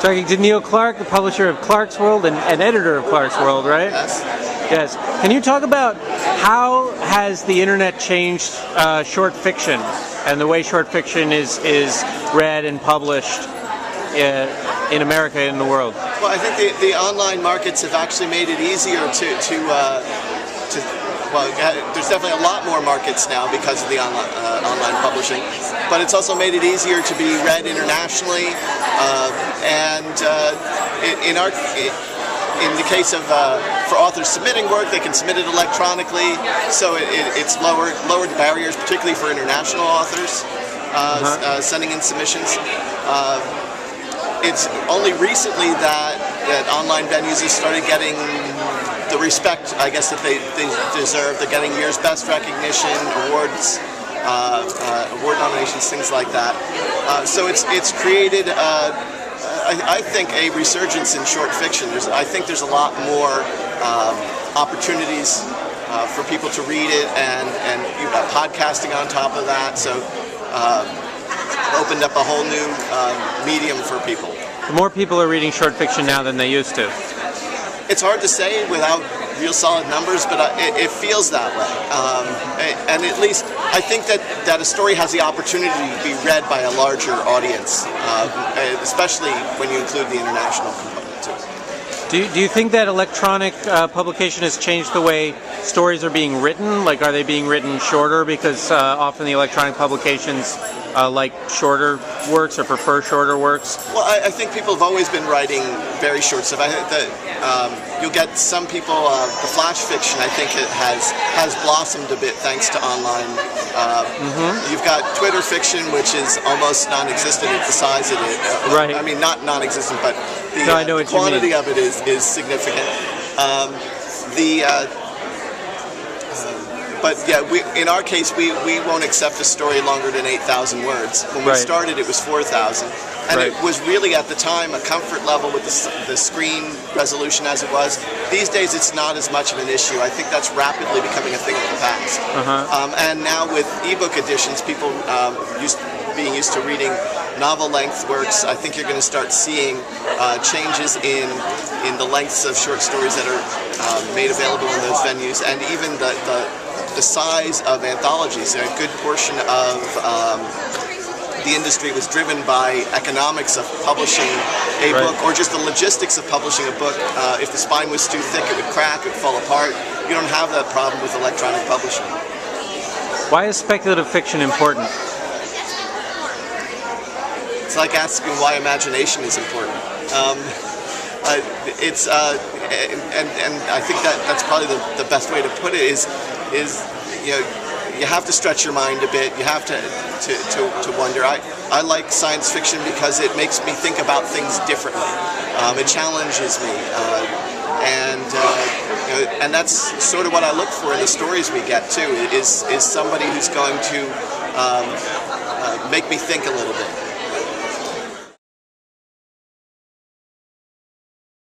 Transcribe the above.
Talking to Neil Clarke, the publisher of ClarkesWorld and editor of ClarkesWorld, right? Yes. Yes. Can you talk about how has the internet changed short fiction and the way short fiction is read and published in America and in the world? Well, I think the online markets have actually made it easier well, there's definitely a lot more markets now because of the online publishing, but it's also made it easier to be read internationally, in the case of for authors submitting work, they can submit it electronically, so it's lowered the barriers, particularly for international authors sending in submissions. It's only recently that online venues have started getting the respect, I guess, that they deserve. They're getting year's best recognition, awards, award nominations, things like that. So it's created, I think, a resurgence in short fiction. I think there's a lot more opportunities for people to read it, and you've got podcasting on top of that. So opened up a whole new medium for people. More people are reading short fiction now than they used to. It's hard to say without real solid numbers, but it feels that way. And at least I think that a story has the opportunity to be read by a larger audience, especially when you include the international component too. Do you think that electronic publication has changed the way stories are being written? Like, are they being written shorter because often the electronic publications like shorter works or prefer shorter works? Well, I think people have always been writing very short stuff. I think that you'll get some people, the flash fiction, I think it has blossomed a bit thanks to online. You've got Twitter fiction, which is almost non-existent at the size of it. Right. I mean, not non-existent, but the quantity of it is significant. But yeah, in our case, we won't accept a story longer than 8,000 words. When we started, it was 4,000. And it was really, at the time, a comfort level with the screen resolution as it was. These days, it's not as much of an issue. I think that's rapidly becoming a thing of the past. And now with ebook editions, people being used to reading novel-length works, I think you're going to start seeing changes in the lengths of short stories that are made available in those venues, and even the size of anthologies. A good portion of the industry was driven by economics of publishing a book, or just the logistics of publishing a book. If the spine was too thick, it would crack, it would fall apart. You don't have that problem with electronic publishing. Why is speculative fiction important? It's like asking why imagination is important. And I think that's probably the best way to put it is you have to stretch your mind a bit. You have to wonder. I like science fiction because it makes me think about things differently. It challenges me, and that's sort of what I look for in the stories we get too. Is somebody who's going to make me think a little bit.